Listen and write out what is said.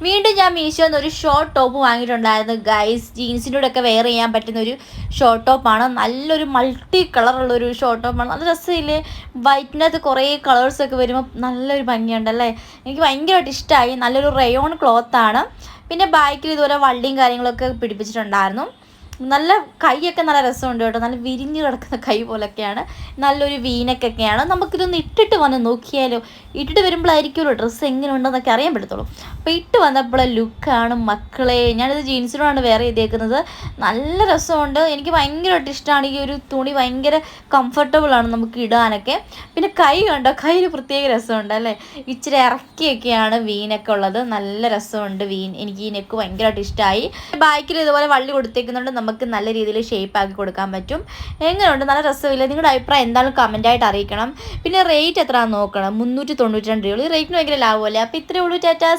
വീണ്ടും ഞാൻ മീഷോന്ന് ഒരു ഷോർട്ട് ടോപ്പ് വാങ്ങിയിട്ടുണ്ടായിരുന്നു ഗൈസ്. ജീൻസിൻ്റെ കൂടെ ഒക്കെ വെയർ ചെയ്യാൻ പറ്റുന്ന ഒരു ഷോർട്ട് ടോപ്പാണ്. നല്ലൊരു മൾട്ടി കളറുള്ളൊരു ഷോർട്ട് ടോപ്പാണ്. നല്ല രസമില്ലേ, വൈറ്റിനകത്ത് കുറേ കളേഴ്സൊക്കെ വരുമ്പോൾ നല്ലൊരു ഭംഗിയുണ്ടല്ലേ. എനിക്ക് ഭയങ്കരമായിട്ട് ഇഷ്ടമായി. നല്ലൊരു റയോൺ ക്ലോത്താണ്. പിന്നെ ബാക്കിൽ ഇതുപോലെ വള്ളിയും കാര്യങ്ങളൊക്കെ പിടിപ്പിച്ചിട്ടുണ്ടായിരുന്നു. നല്ല കൈയൊക്കെ നല്ല രസമുണ്ട് കേട്ടോ. നല്ല വിരിഞ്ഞ് കിടക്കുന്ന കൈ പോലൊക്കെയാണ്. നല്ലൊരു വീനക്കൊക്കെയാണ്. നമുക്കിതൊന്ന് ഇട്ടിട്ട് വന്ന് നോക്കിയാലോ. ഇട്ടിട്ട് വരുമ്പോഴായിരിക്കുമല്ലോ ഡ്രസ്സ് എങ്ങനെ ഉണ്ടെന്നൊക്കെ അറിയാൻ പറ്റത്തുള്ളൂ. അപ്പോൾ ഇട്ട് വന്നപ്പോൾ ലുക്കാണ് മക്കളെ. ഞാനിത് ജീൻസിനോടാണ് വെയർ ചെയ്തേക്കുന്നത്. നല്ല രസമുണ്ട്. എനിക്ക് ഭയങ്കരമായിട്ട് ഇഷ്ടമാണ് ഈ ഒരു തുണി. ഭയങ്കര കംഫർട്ടബിളാണ് നമുക്ക് ഇടാനൊക്കെ. പിന്നെ കൈ കണ്ടോ, കയ്യിൽ പ്രത്യേക രസമുണ്ട് അല്ലേ. ഇച്ചിരി ഇറക്കിയൊക്കെയാണ് വീനൊക്കെ ഉള്ളത്. നല്ല രസമുണ്ട് വീൻ. എനിക്ക് ഈ നെക്ക് ഭയങ്കരമായിട്ട് ഇഷ്ടമായി. ബാക്കിൽ ഇതുപോലെ വള്ളി കൊടുത്തേക്കുന്നുണ്ട്. നമുക്ക് നല്ല രീതിയിൽ ഷേപ്പ് ആക്കി കൊടുക്കാൻ പറ്റും. എങ്ങനെയുണ്ട്, നല്ല രസമില്ല. നിങ്ങളുടെ അഭിപ്രായം എന്തായാലും കമൻറ്റായിട്ട് അറിയിക്കണം. പിന്നെ റേറ്റ് എത്രയാണെന്ന് നോക്കണം. 392 രൂപ. ഈ റേറ്റിന് ഭയങ്കര ലാഭമല്ലേ. അപ്പോൾ ഇത്രയേ ഉള്ളൂ. ടാറ്റാ.